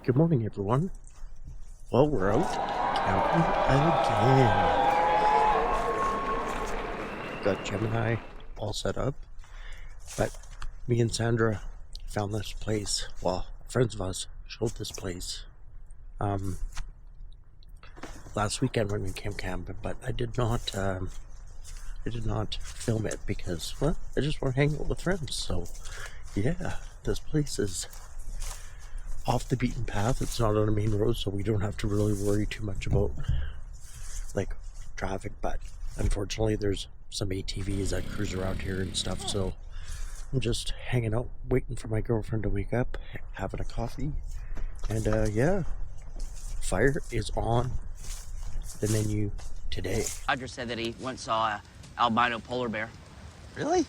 Good morning, everyone. Well, we're out camping again. Got Gemini all set up, but me and Sandra found this place. Well, friends of us showed this place last weekend when we came camping, but I did not film it because, well, I just want to hang out with friends. So, yeah, this place is off the beaten path. It's not on a main road, so we don't have to really worry too much about like traffic, but unfortunately there's some ATVs that cruise around here and stuff, so I'm just hanging out waiting for my girlfriend to wake up, having a coffee, and yeah, fire is on the menu today. Roger said that he once saw a albino polar bear. Really?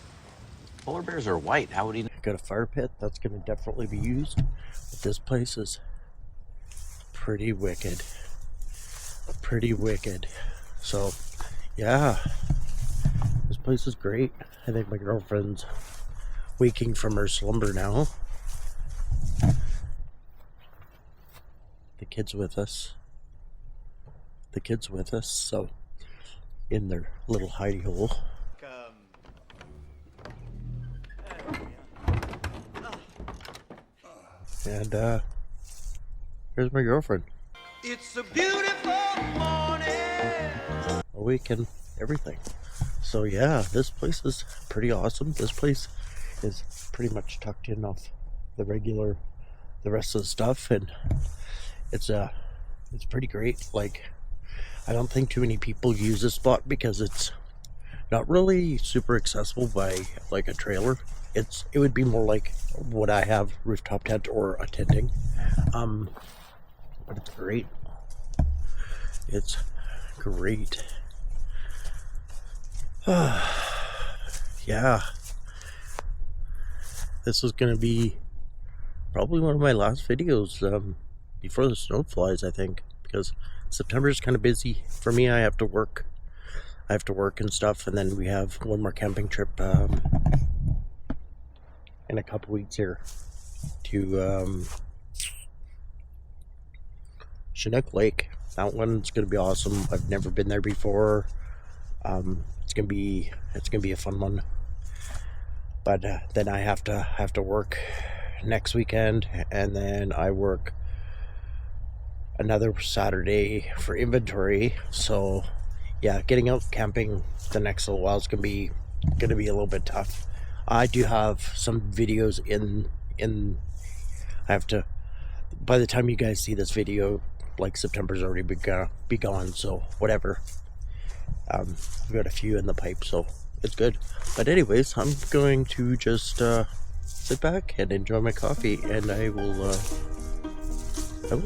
Polar bears are white. How would he know? Got a fire pit that's going to definitely be used, but this place is pretty wicked. So yeah, this place is great. I think my girlfriend's waking from her slumber now. The kids with us, so in their little hidey hole. And here's my girlfriend. It's a beautiful morning. Awake and everything. So yeah, this place is pretty awesome. This place is pretty much tucked in off the rest of the stuff, and it's pretty great. Like, I don't think too many people use this spot because it's not really super accessible by like a trailer. It would be more like what I have, rooftop tent or a tenting. But it's great. It's great. Yeah. This is gonna be probably one of my last videos before the snow flies, I think, because September is kind of busy for me. I have to work and stuff, and then we have one more camping trip in a couple weeks here to Chinook Lake. That one's gonna be awesome. I've never been there before. It's gonna be a fun one. But then I have to work next weekend, and then I work another Saturday for inventory. So yeah, getting out camping the next little while is gonna be a little bit tough. I do have some videos in I have to, by the time you guys see this video, like, September's already be gone, so whatever. I've got a few in the pipe, so it's good. But anyways, I'm going to just sit back and enjoy my coffee, and I will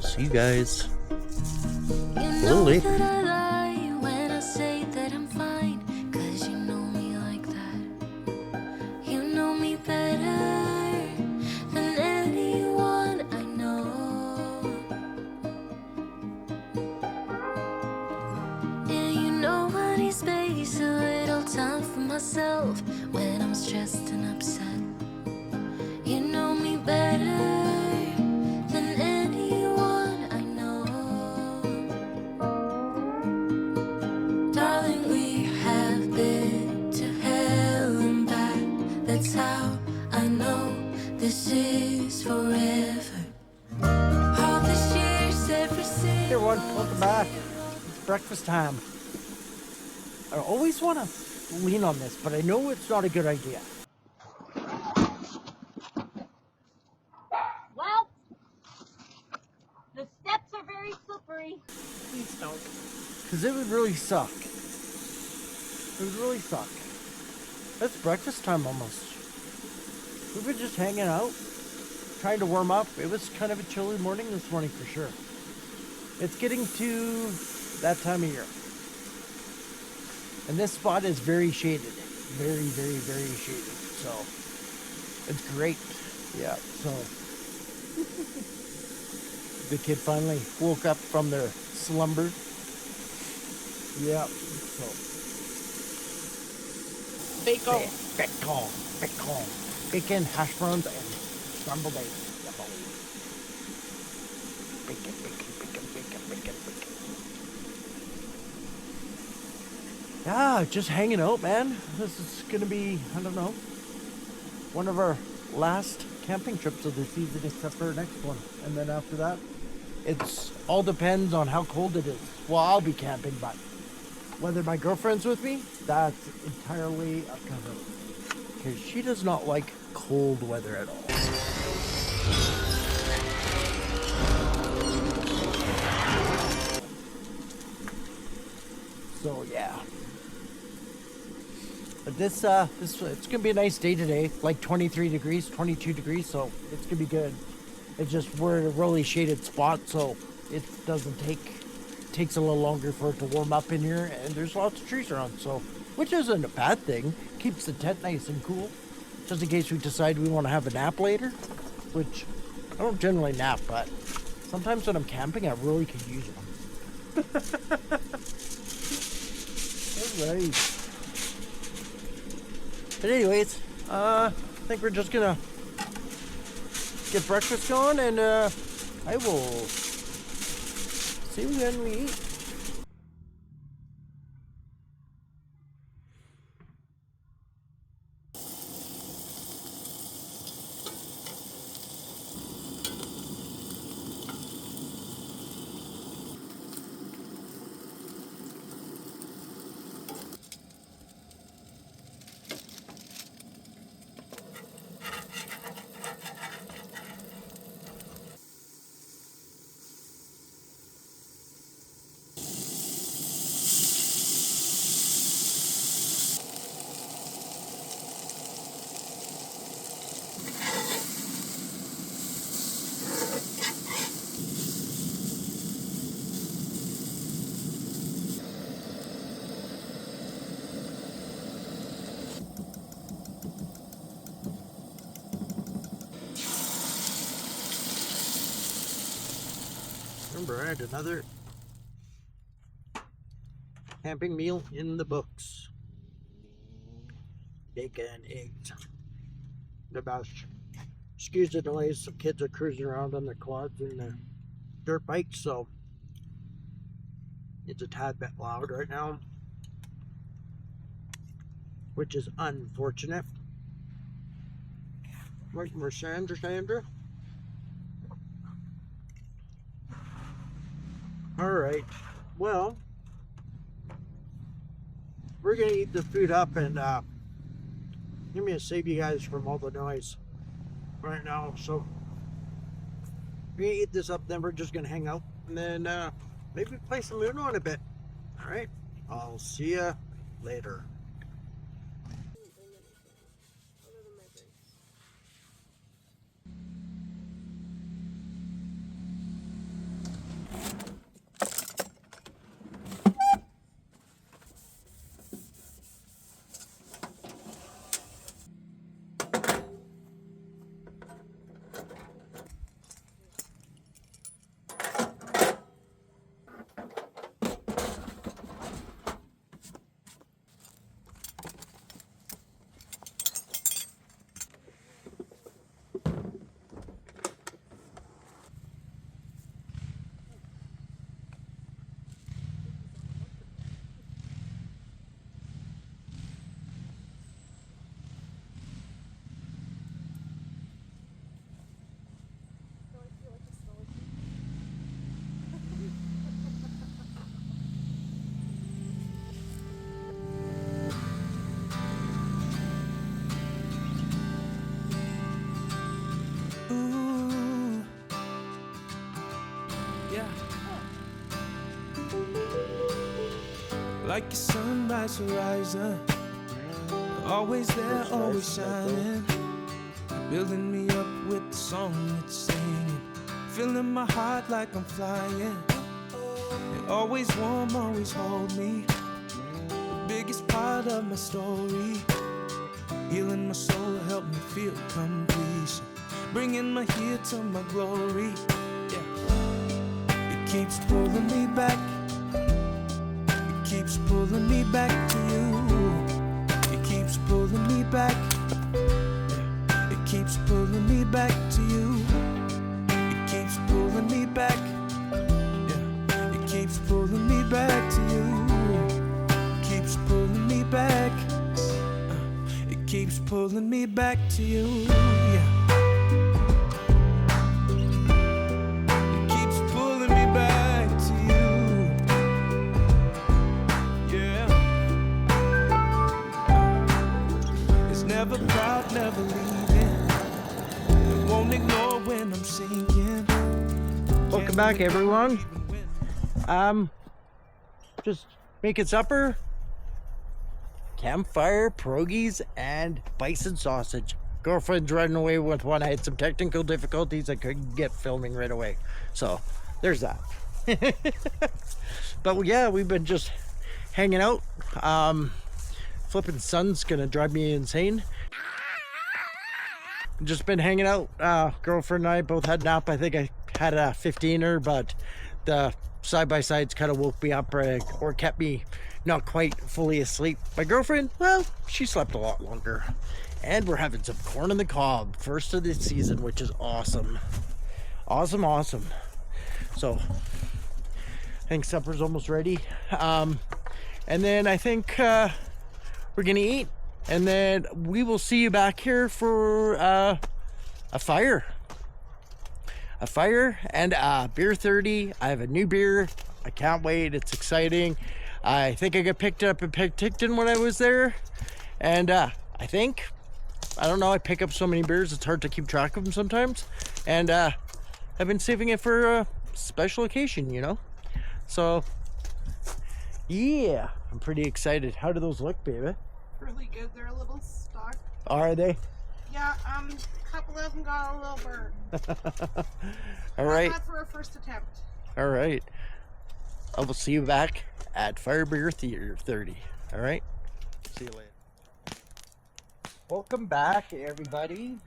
see you guys a little later. When I'm stressed and upset, you know me better than anyone. This is forever. All this year's ever since. Hey everyone, welcome back. It's breakfast time. I always want to lean on this, but I know it's not a good idea. Well, the steps are very slippery. Please don't. Because it would really suck. It would really suck. It's breakfast time almost. We've been just hanging out, trying to warm up. It was kind of a chilly morning this morning for sure. It's getting to that time of year. And this spot is very shaded. Very, very, very shaded. So, it's great. Yeah, so. The kid finally woke up from their slumber. Yeah, so. Bacon. Bacon, hash browns, and scrambled eggs. Yeah, boy. Bacon. Yeah, just hanging out, man. This is gonna be, I don't know, one of our last camping trips of the season, except for our next one. And then after that, it's all depends on how cold it is. Well, I'll be camping, but whether my girlfriend's with me, that's entirely up to her. Because she does not like cold weather at all. So yeah. But this it's gonna be a nice day today, like 23 degrees, 22 degrees, so it's gonna be good. It's just we're at a really shaded spot, so it doesn't takes a little longer for it to warm up in here, and there's lots of trees around, so which isn't a bad thing. Keeps the tent nice and cool, just in case we decide we want to have a nap later, which I don't generally nap, but sometimes when I'm camping, I really could use one. All right. But anyways, I think we're just gonna get breakfast going, and I will see you when we eat. Remember, I had another camping meal in the books. Bacon, eggs. The best. Excuse the noise, some kids are cruising around on their quads and dirt bikes, so it's a tad bit loud right now, which is unfortunate. Right, Sandra. Alright, well, we're gonna eat the food up, and I'm gonna save you guys from all the noise right now. So we're gonna eat this up, then we're just gonna hang out, and then maybe play some Uno in a bit. Alright, I'll see ya later. like a sunrise horizon. Always there, always shining. Building me up with the song it's singing. Filling my heart like I'm flying. You're always warm, always hold me. The biggest part of my story. Healing my soul, help me feel completion. Bringing my here to my glory. Yeah. It keeps pulling me back. It keeps pulling me back to you. It keeps pulling me back. Yeah. It keeps pulling me back to you. It keeps pulling me back. Yeah. It keeps pulling me back to you. It keeps pulling me back. It keeps pulling me back to you. Yeah. It keeps pulling me back to you. Yeah. It's never proud, never leaving. It won't ignore when I'm singing. Welcome back, everyone. Just making supper. Campfire, pierogies, and bison sausage. Girlfriend's running away with one. I had some technical difficulties. I couldn't get filming right away. So, there's that. But yeah, we've been just hanging out. Flipping sun's gonna drive me insane. Just been hanging out. Girlfriend and I both had a nap. I think I had a 15er, but the side-by-sides kind of woke me up or kept me not quite fully asleep. My girlfriend, well, she slept a lot longer. And we're having some corn on the cob, first of the season, which is awesome. Awesome. So, I think supper's almost ready. And then I think we're gonna eat. And then we will see you back here for a fire. A fire and a beer 30. I have a new beer. I can't wait. It's exciting. I think I got picked up in Penticton when I was there. And I don't know, I pick up so many beers, it's hard to keep track of them sometimes. And I've been saving it for a special occasion, you know? So, yeah, I'm pretty excited. How do those look, baby? Really good. They're a little stuck. Are they? Yeah, a couple of them got a little burnt. All right. Not for a first attempt. All right. I will see you back at Fire Beer Theater 30. All right. See you later. Welcome back, everybody.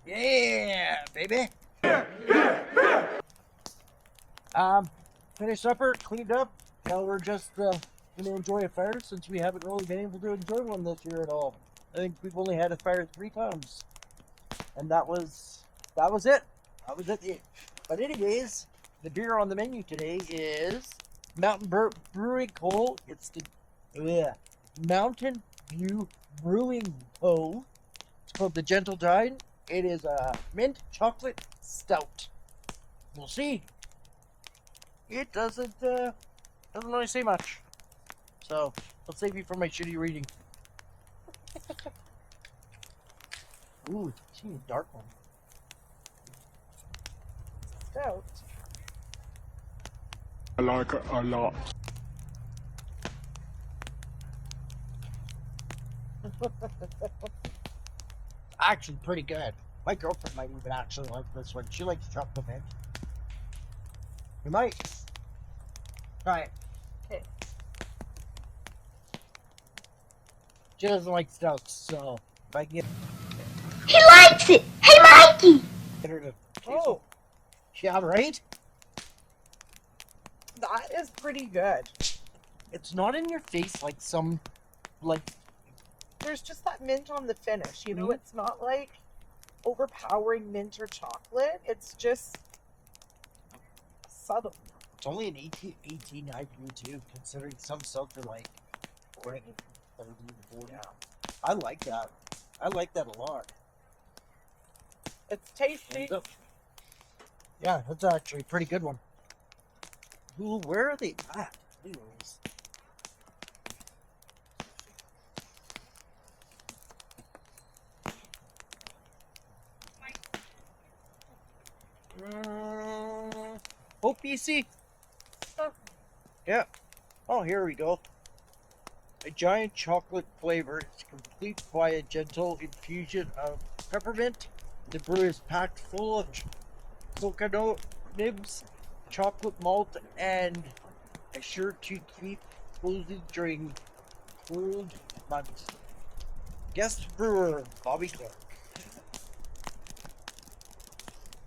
Yeah, baby. Finished supper, cleaned up. Now we're just gonna enjoy a fire since we haven't really been able to enjoy one this year at all. I think we've only had a fire 3 times, and that was it. That was it. But anyways, the beer on the menu today is Mountain Brewing Co. It's the Mountain View Brewing Co. It's called the Gentle Giant. It is a mint chocolate stout. We'll see. It doesn't really say much. So, I'll save you from my shitty reading. Ooh, she's a dark one. Stout. I like it a lot. Actually, pretty good. My girlfriend might even actually like this one. She likes chocolate mint. You might. Try it. Okay. She doesn't like stouts, so if I get He likes it. Hey, Mikey. her to Oh, yeah, right? that is pretty good. It's not in your face like some, like, There's just that mint on the finish, you know? Mhm. It's not like overpowering mint or chocolate. It's just subtle. it's only an 18 IBU too, considering some stouts are like 20, 30, 40. Yeah. I like that. I like that a lot. It's tasty. Yeah, that's actually a pretty good one. Ooh, where are they at? Anyways. Oh, PC. Yeah. Oh, here we go. A giant chocolate flavor is complete by a gentle infusion of peppermint. The brew is packed full of coconut nibs, chocolate malt, and is sure to keep cozy during cold months. Guest brewer Bobby Clark.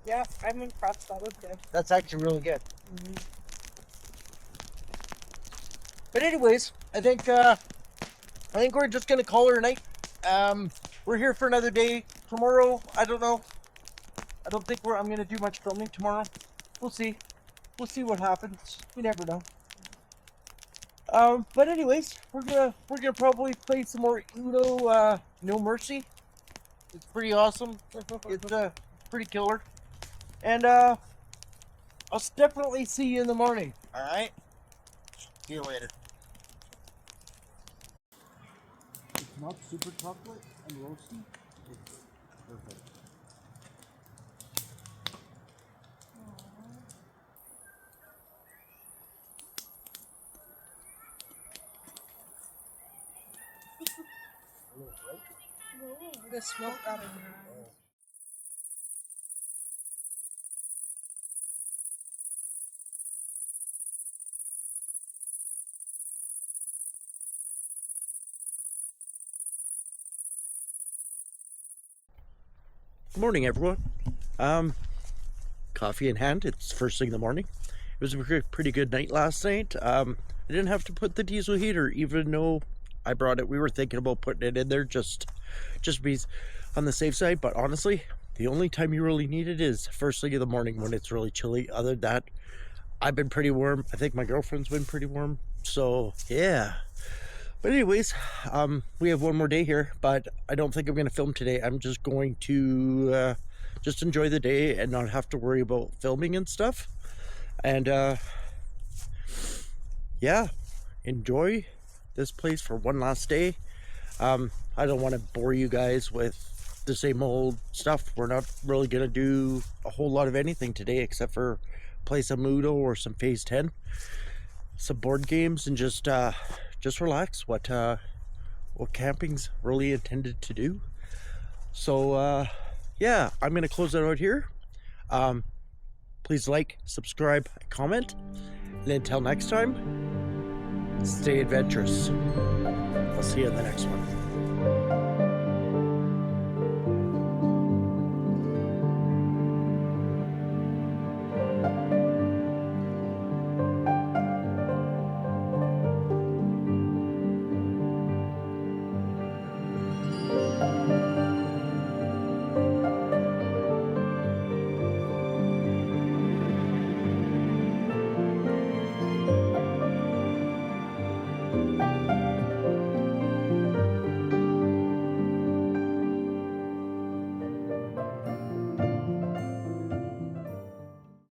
Yeah, I'm impressed. That was good. That's actually really good. But anyways, I think we're just gonna call her a night. We're here for another day. Tomorrow, I don't know. I don't think I'm gonna do much filming tomorrow. We'll see. We'll see what happens. We never know. But anyways, we're gonna probably play some more Uno. No Mercy. It's pretty awesome. It's pretty killer. And I'll definitely see you in the morning. All right. See you later. It's not super chocolate and roasty. It's perfect. The smoke got in your eyes. Good morning, everyone. Coffee in hand. It's first thing in the morning. It was a pretty good night last night. I didn't have to put the diesel heater, even though I brought it. We were thinking about putting it in there just be on the safe side. But honestly, the only time you really need it is first thing in the morning when it's really chilly. Other than that, I've been pretty warm. I think my girlfriend's been pretty warm. So yeah. But anyways, we have one more day here, but I don't think I'm going to film today. I'm just going to just enjoy the day and not have to worry about filming and stuff. And yeah, enjoy this place for one last day. I don't want to bore you guys with the same old stuff. We're not really going to do a whole lot of anything today except for play some Uno or some Phase 10, some board games, and just relax. What camping's really intended to do. So yeah, I'm gonna close it out here. Please like, subscribe, comment, and until next time, stay adventurous. I'll see you in the next one.